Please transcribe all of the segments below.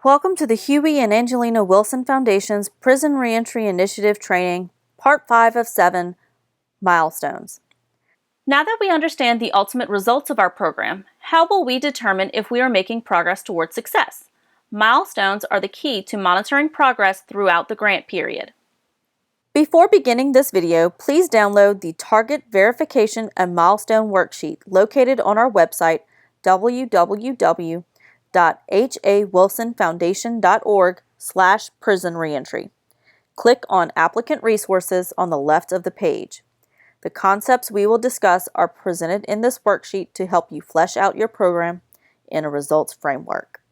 Welcome to the Huey and Angelina Wilson Foundation's Prison Reentry Initiative Training, Part 5 of 7, Milestones. Now that we understand the ultimate results of our program, how will we determine if we are making progress towards success? Milestones are the key to monitoring progress throughout the grant period. Before beginning this video, please download the Target Verification and Milestone Worksheet located on our website, www.hawilsonfoundation.org/prison reentry. Click on Applicant Resources on the left of the page. The concepts we will discuss are presented in this worksheet to help you flesh out your program in a results framework.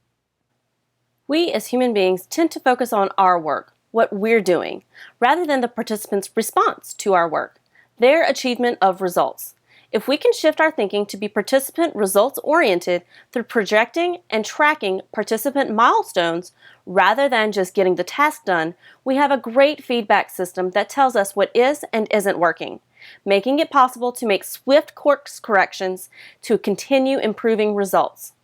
We as human beings tend to focus on our work, what we're doing, rather than the participants' response to our work, their achievement of results. If we can shift our thinking to be participant results-oriented through projecting and tracking participant milestones rather than just getting the task done, we have a great feedback system that tells us what is and isn't working, making it possible to make swift course corrections to continue improving results.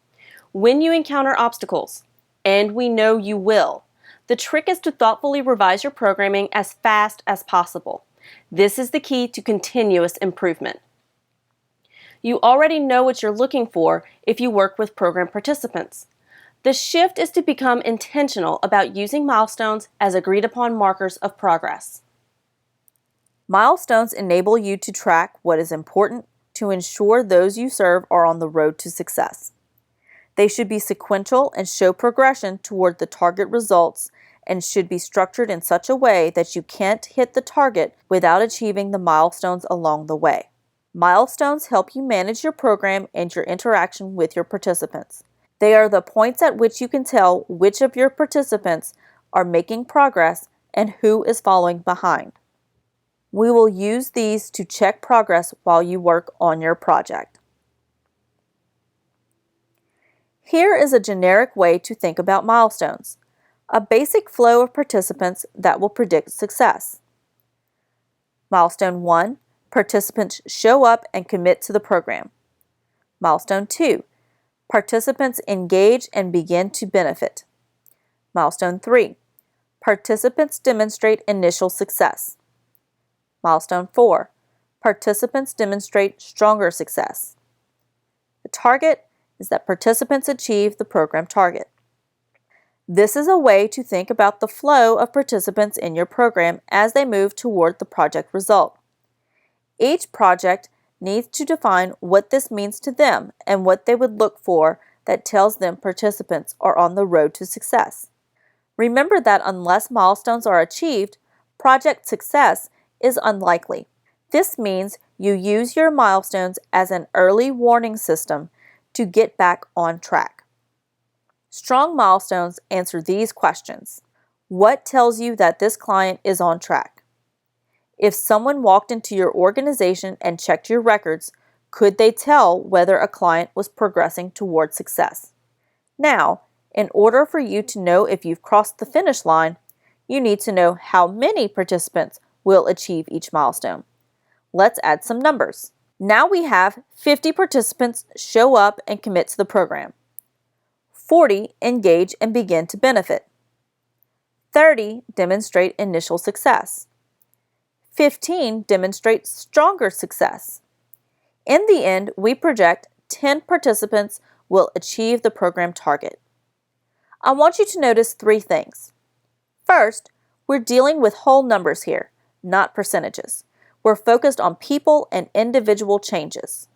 When you encounter obstacles, and we know you will, the trick is to thoughtfully revise your programming as fast as possible. This is the key to continuous improvement. You already know what you're looking for if you work with program participants. The shift is to become intentional about using milestones as agreed upon markers of progress. Milestones enable you to track what is important to ensure those you serve are on the road to success. They should be sequential and show progression toward the target results and should be structured in such a way that you can't hit the target without achieving the milestones along the way. Milestones help you manage your program and your interaction with your participants. They are the points at which you can tell which of your participants are making progress and who is falling behind. We will use these to check progress while you work on your project. Here is a generic way to think about milestones, a basic flow of participants that will predict success. Milestone 1. Participants show up and commit to the program. Milestone 2. Participants engage and begin to benefit. Milestone 3. Participants demonstrate initial success. Milestone 4. Participants demonstrate stronger success. The target is that participants achieve the program target. This is a way to think about the flow of participants in your program as they move toward the project result. Each project needs to define what this means to them and what they would look for that tells them participants are on the road to success. Remember that unless milestones are achieved, project success is unlikely. This means you use your milestones as an early warning system to get back on track. Strong milestones answer these questions. What tells you that this client is on track? If someone walked into your organization and checked your records, could they tell whether a client was progressing toward success? Now, in order for you to know if you've crossed the finish line, you need to know how many participants will achieve each milestone. Let's add some numbers. Now we have 50 participants show up and commit to the program. 40 engage and begin to benefit. 30 demonstrate initial success. 15 demonstrate stronger success. In the end, we project 10 participants will achieve the program target. I want you to notice 3 things. First, we're dealing with whole numbers here, not percentages. We're focused on people and individual changes.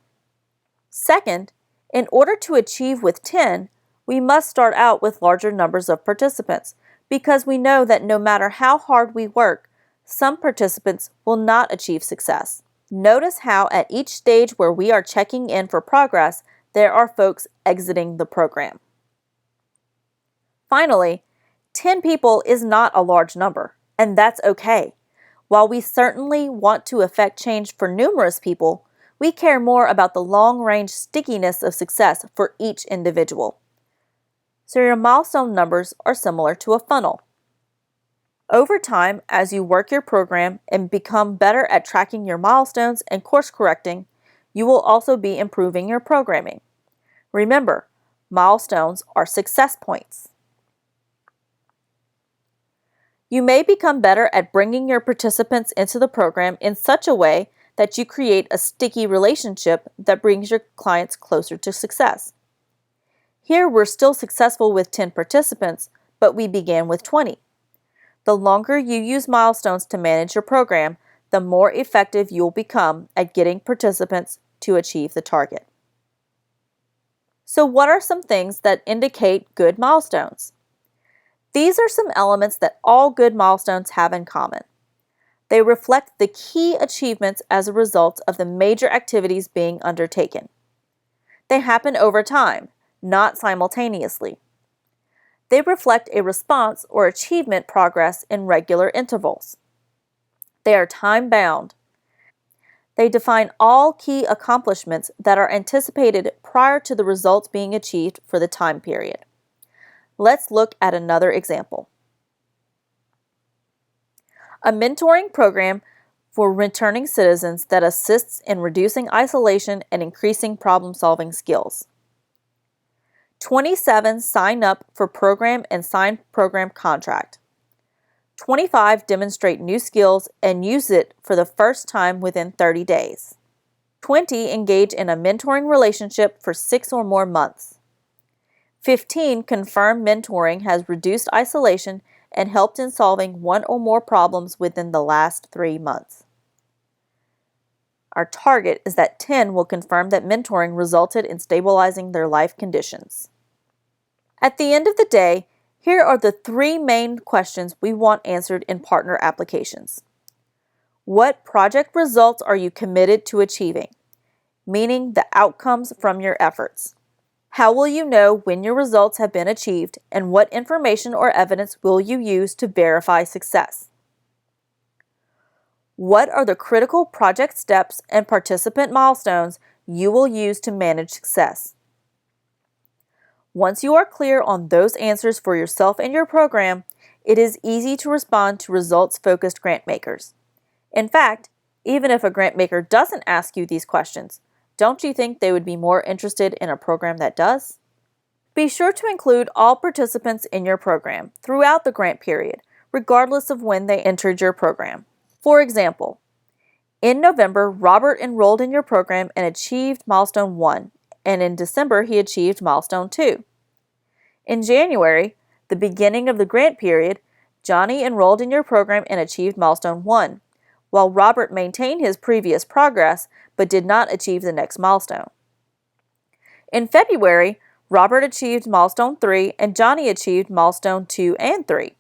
Second, in order to achieve with 10, we must start out with larger numbers of participants because we know that no matter how hard we work, some participants will not achieve success. Notice how at each stage where we are checking in for progress, there are folks exiting the program. Finally, 10 people is not a large number, and that's okay. While we certainly want to affect change for numerous people, we care more about the long-range stickiness of success for each individual. So your milestone numbers are similar to a funnel. Over time, as you work your program and become better at tracking your milestones and course correcting, you will also be improving your programming. Remember, milestones are success points. You may become better at bringing your participants into the program in such a way that you create a sticky relationship that brings your clients closer to success. Here we're still successful with 10 participants, but we began with 20. The longer you use milestones to manage your program, the more effective you'll become at getting participants to achieve the target. So what are some things that indicate good milestones? These are some elements that all good milestones have in common. They reflect the key achievements as a result of the major activities being undertaken. They happen over time, not simultaneously. They reflect a response or achievement progress in regular intervals. They are time-bound. They define all key accomplishments that are anticipated prior to the results being achieved for the time period. Let's look at another example. A mentoring program for returning citizens that assists in reducing isolation and increasing problem-solving skills. 27 sign up for program and sign program contract. 25 demonstrate new skills and use it for the first time within 30 days. 20 engage in a mentoring relationship for 6 or more months. 15 confirm mentoring has reduced isolation and helped in solving 1 or more problems within the last 3 months. Our target is that 10 will confirm that mentoring resulted in stabilizing their life conditions. At the end of the day, here are the 3 main questions we want answered in partner applications. What project results are you committed to achieving? Meaning the outcomes from your efforts. How will you know when your results have been achieved, and what information or evidence will you use to verify success? What are the critical project steps and participant milestones you will use to manage success? Once you are clear on those answers for yourself and your program, it is easy to respond to results-focused grant makers. In fact, even if a grant maker doesn't ask you these questions, don't you think they would be more interested in a program that does? Be sure to include all participants in your program throughout the grant period, regardless of when they entered your program. For example, in November, Robert enrolled in your program and achieved Milestone 1, and in December he achieved Milestone 2. In January, the beginning of the grant period, Johnny enrolled in your program and achieved Milestone 1, while Robert maintained his previous progress but did not achieve the next milestone. In February, Robert achieved Milestone 3 and Johnny achieved Milestone 2 and 3.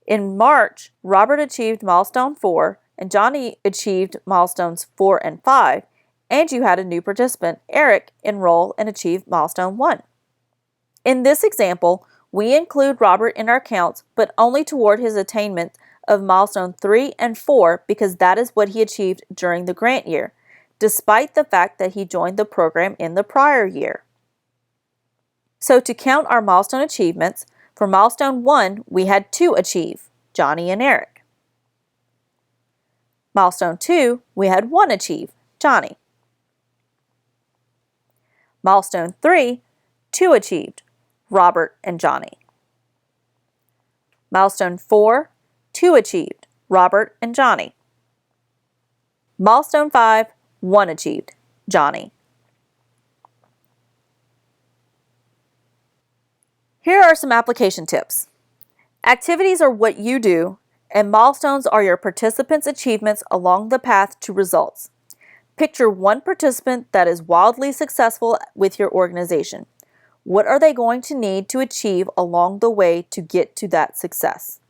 In March, Robert achieved Milestone 4 and Johnny achieved Milestones 4 and 5, and you had a new participant, Eric, enroll and achieve Milestone 1. In this example, we include Robert in our counts, but only toward his attainment of Milestone 3 and 4 because that is what he achieved during the grant year, despite the fact that he joined the program in the prior year. So to count our milestone achievements, for Milestone 1, we had 2 achieve, Johnny and Eric. Milestone 2, we had 1 achieve, Johnny. Milestone 3, 2 achieved, Robert and Johnny. Milestone 4, 2 achieved, Robert and Johnny. Milestone 5, 1 achieved, Johnny. Here are some application tips. Activities are what you do, and milestones are your participants' achievements along the path to results. Picture one participant that is wildly successful with your organization. What are they going to need to achieve along the way to get to that success?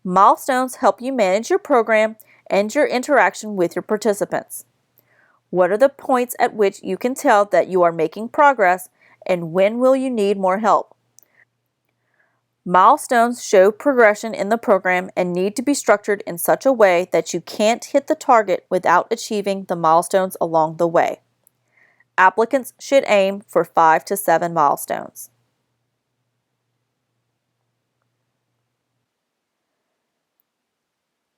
Milestones help you manage your program and your interaction with your participants. What are the points at which you can tell that you are making progress, and when will you need more help? Milestones show progression in the program and need to be structured in such a way that you can't hit the target without achieving the milestones along the way. Applicants should aim for 5 to 7 milestones.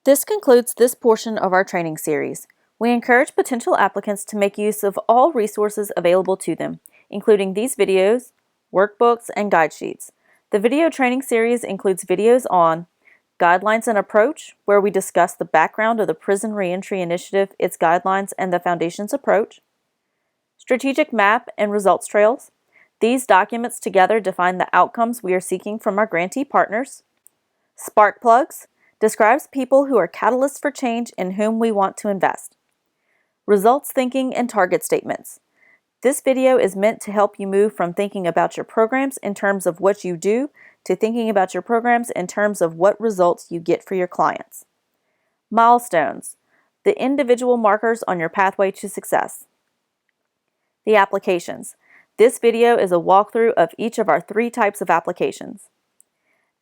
This concludes this portion of our training series. We encourage potential applicants to make use of all resources available to them, including these videos, workbooks, and guide sheets. The video training series includes videos on Guidelines and Approach, where we discuss the background of the Prison Reentry Initiative, its guidelines, and the Foundation's approach. Strategic Map and Results Trails. These documents together define the outcomes we are seeking from our grantee partners. Spark Plugs describes people who are catalysts for change in whom we want to invest. Results Thinking and Target Statements. This video is meant to help you move from thinking about your programs in terms of what you do to thinking about your programs in terms of what results you get for your clients. Milestones, the individual markers on your pathway to success. The applications. This video is a walkthrough of each of our 3 types of applications.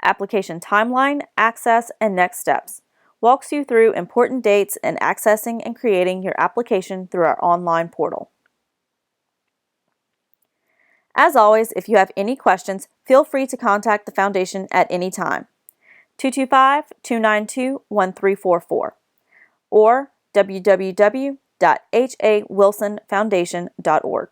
Application Timeline, Access, and Next Steps walks you through important dates and accessing and creating your application through our online portal. As always, if you have any questions, feel free to contact the Foundation at any time. 225-292-1344 or www.hawilsonfoundation.org.